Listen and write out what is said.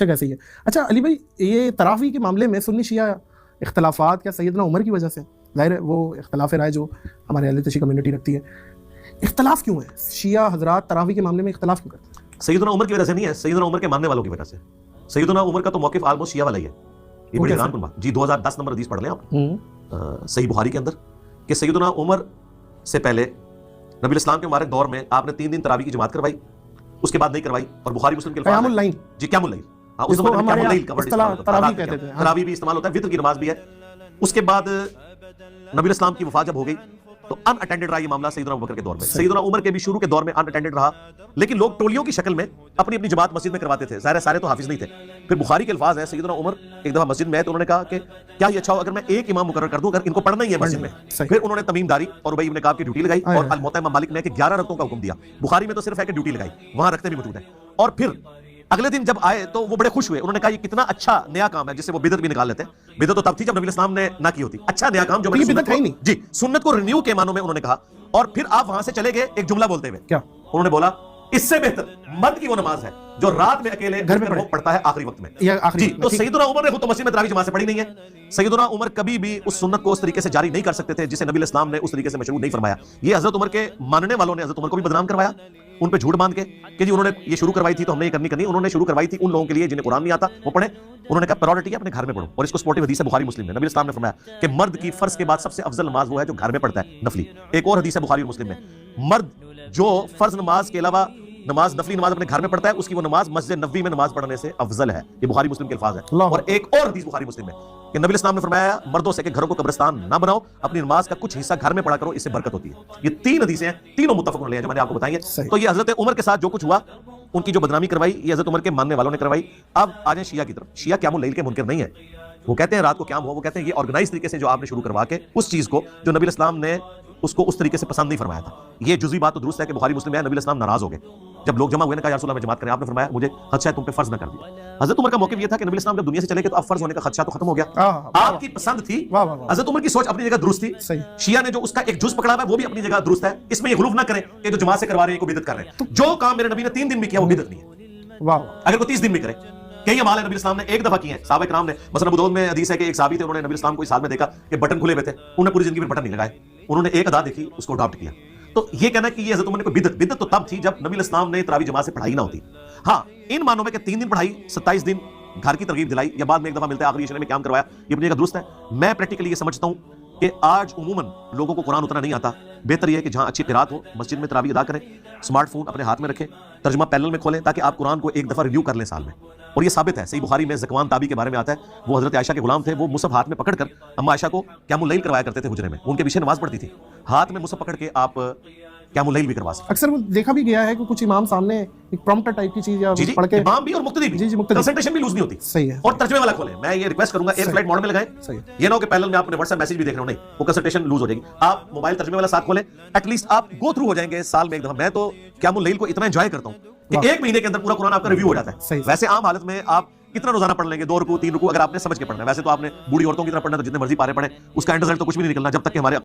کیسے ہی ہے. اچھا علی بھائی، یہ تراویح کے معاملے میں سنی شیعہ اختلافات کیا سیدنا عمر کی وجہ سے؟ ظاہر ہے وہ اختلاف رائے جو ہمارے اہل تشیع کمیونٹی رکھتی ہے، اختلاف کیوں ہے؟ شیعہ حضرات تراویح کے معاملے میں اختلاف کیوں کرتے ہیں؟ سیدنا عمر کی وجہ سے نہیں ہے، سیدنا عمر کے ماننے والوں کی وجہ سے. سیدنا عمر کا تو موقف آلموسٹ شیعہ والا ہی ہے. یہ بڑی حیران کن بات جی. 2010 نمبر حدیث پڑھ لیں آپ صحیح بخاری کے اندر کہ سیدنا عمر سے پہلے نبی الاسلام کے مبارک دور میں آپ نے 3 دن تراویح کی جماعت کروائی، اس کے بعد نہیں کروائی. اور بخاری مسلم کے الفاظ قیام اللیل جی قیام اللیل، اس زمانے میں قیام اللیل کا ورڈ استعمال ہوتا ہے، تراویح بھی استعمال ہوتا ہے، وتر کی نماز بھی ہے. اس کے بعد نبی الاسلام کی وفات جب ہو گئی تو ان اٹینڈڈ رہا یہ معاملہ سیدنا ابوبکر کے دور میں. سیدنا عمر کے بھی شروع کے دور میں ان اٹینڈڈ رہا، لیکن لوگ ٹولیوں کی شکل میں اپنی اپنی جماعت مسجد میں کرواتے تھے. ظاہر سارے تو حافظ نہیں تھے. پھر بخاری کے الفاظ ہیں سیدنا عمر ایک دفعہ مسجد میں آئے تو انہوں نے کہا کہ کیا یہ اچھا ہو اگر میں ایک امام مقرر کر دوں اگر ان کو پڑھنا ہی ہے مسجد میں. پھر انہوں نے تمیم داری اور ابی بن کعب کی ڈیوٹی لگائی اور الموطا امام مالک نے کہ 11 رکعتوں کا حکم دیا. بخاری میں تو صرف ہے کہ ڈیوٹی لگائی، وہاں رکھتے بھی موجود ہیں. اور پھر اگلے دن جب آئے تو وہ بڑے خوش ہوئے، انہوں نے کہا یہ کتنا اچھا نیا کام ہے جس سے وہ بدعت بھی نکال لیتے ہیں. بدعت تو تب تھی جب نبی الاسلام نے نہ کی ہوتی. اچھا نیا کام جو میں نے جی سنت کو رینیو کے معنوں میں انہوں نے کہا. اور پھر آپ وہاں سے چلے گئے ایک جملہ بولتے ہوئے، کیا انہوں نے بولا اس سے بہتر مرد کی وہ نماز ہے جو رات میں اکیلے گھر میں پڑھتا ہے آخری وقت میں. جی تو سیدنا عمر نے خود تو مسجد میں تراویح جماعت سے پڑھی نہیں ہے. سیدنا عمر کبھی بھی اس سنت کو اس طریقے سے جاری نہیں کر سکتے تھے جسے نبی الاسلام نے اس طریقے سے مشروع نہیں فرمایا. یہ حضرت عمر کے ماننے والوں نے حضرت عمر کو بھی بدنام کروایا، ان پہ جھوٹ باندھ کے کہ جی انہوں نے یہ شروع کروائی تھی تو ہم نے یہ کرنی. انہوں نے شروع کروائی تھی ان لوگوں کے لیے جنہیں قرآن نہیں آتا وہ پڑھیں. انہوں نے کہا پرائورٹی ہے اپنے گھر میں پڑھو، اور اس کو سپورٹیو حدیث ہے بخاری مسلم میں. نبی الاسلام نے فرمایا کہ مرد کی فرض کے بعد سب سے افضل نماز وہ ہے جو گھر میں پڑھتا ہے نفلی. ایک اور حدیث ہے بخاری اور مسلم میں، مرد جو فرض نماز کے علاوہ نماز نفلی نماز اپنے گھر میں پڑھتا ہے اس کی وہ نماز مسجد نبوی میں نماز پڑھنے سے افضل ہے. یہ بخاری مسلم کے الفاظ ہیں. اور ایک اور حدیث بخاری مسلم میں کہ نبی الاسلام نے فرمایا مردوں سے کہ گھروں کو قبرستان نہ بناؤ، اپنی نماز کا کچھ حصہ گھر میں پڑھا کرو، اس سے برکت ہوتی ہے. یہ 3 حدیثیں ہیں، تینوں متفق علیہ ہیں جو میں نے آپ کو بتائی ہیں. تو یہ حضرت عمر کے ساتھ جو کچھ ہوا، ان کی جو بدنامی کروائی، یہ حضرت عمر کے ماننے والوں نے کروائی. اب آ جائیں شیعہ کی طرف. شیعہ قیام اللیل کے منکر نہیں ہے. وہ کہتے ہیں رات کو قیام ہو، وہ کہتے ہیں یہ آرگنائز طریقے سے جو آپ نے شروع کروا کے اس چیز کو جو نبی الاسلام نے اس کو اس طریقے سے پسند نہیں فرمایا تھا. یہ جزوی بات تو درست ہے کہ بخاری مسلم میں نبی الاسلام ناراض ہو گئے جب لوگ جمع ہوئے نے کہا یا رسول اللہ میں جماعت کریں. آپ نے فرمایا مجھے خدشہ ہے تم پہ فرض نہ کر دیا. حضرت عمر کا موقف یہ تھا کہ نبی الاسلام جب دنیا سے چلے گئے تو اب فرض ہونے کا خدشہ تو ختم ہو گیا. آپ کی پسند تھی، حضرت عمر کی سوچ اپنی جگہ درست تھی. شیعہ نے جو اس کا ایک جز پکڑا ہوا ہے وہ بھی اپنی جگہ درست ہے. اس میں یہ غلوف نہ کریں کہ جو جماعت سے کروا رہے ہیں کو بدعت کر رہے ہیں. جو کام میرے نبی نے 3 دن میں کیا وہ بدعت نہیں ہے. اگر وہ 30 دن میں کرے. کئی اعمال نبی الاسلام نے ایک دفعہ کیے ہیں. صحابہ کرام نے مثلا ابو داؤد میں حدیث ہے کہ ایک صحابی تھے، انہوں نے نبی الاسلام کو اس حال میں دیکھا کہ بٹن کھلے ہوئے تھے، انہوں نے پوری زندگی میں بٹن نہیں لگائے. انہوں نے ایک ادا دیکھی اس کو اڈاپٹ کیا. تو یہ کہنا کہ یہ حضرت عمر نے کوئی بدعت تو تب تھی جب نبی الاسلام نے تراویح جماعت سے پڑھائی نہ ہوتی. ہاں ان معنوں میں کہ 3 دن پڑھائی، 27 دن گھر کی ترغیب دلائی، یا بعد میں ایک دفعہ ملتا ہے آخری عشرے میں قیام کروایا، یہ اپنی جگہ درست ہے. میں پریکٹیکلی یہ سمجھتا ہوں کہ آج عموماً لوگوں کو قرآن اتنا نہیں آتا. بہتر یہ ہے کہ جہاں اچھی قرات ہو مسجد میں تراویح ادا کریں، اسمارٹ فون اپنے ہاتھ میں رکھیں، ترجمہ پینل میں کھولیں تاکہ آپ قرآن کو ایک دفعہ ریویو کر لیں سال میں. اور یہ ثابت ہے، صحیح بخاری میں زکوان تابی کے بارے میں آتا ہے، وہ حضرت عائشہ کے غلام تھے، وہ مصحف ہاتھ میں پکڑ کر اما عائشہ کو قیام اللیل کروایا کرتے تھے حجرے میں. ان کے پیچھے نماز پڑھتی تھی، ہاتھ میں مصحف پکڑ کے آپ قیام اللیل بھی کروا سکتے. اکثر دیکھا بھی گیا ہے کہ کچھ امام سامنے ایک پرومپٹر ٹائپ کی چیز یا پڑھ کے امام بھی اور مقتدی بھی کنسنٹریشن بھی لوز نہیں ہوتی. صحیح ہے. اور ترجمے والا کھولیں. میں یہ ریکویسٹ کروں گا ایئر فلائٹ موڈ میں لگائیں. یہ نہ ہو کہ پینل میں آپ نے واٹس ایپ میسج بھی دیکھ رہے ہو، نہیں وہ کنسنٹریشن لوز ہو جائے گی. آپ موبائل ترجمے والا ساتھ کھولیں، ایٹ لیسٹ آپ گو تھرو ہو جائیں گے سال میں ایک دفعہ. میں تو قیام اللیل کو اتنا انجوائے کرتا ہوں کہ 1 مہینے کے اندر پورا قرآن آپ کا ریویو ہو جاتا ہے. ویسے عام حالت میں آپ کتنا روزانہ پڑھ لیں گے؟ 2 رکوع 3 رکوع اگر آپ نے سمجھ کے پڑھنا ہے. ویسے تو آپ نے بوڑھی عورتوں کی طرح پڑھنا ہے تو جتنے مرضی پارے پڑھیں، اس کا اینڈ رزلٹ تو کچھ بھی نہیں نکلنا جب تک کہ ہمارے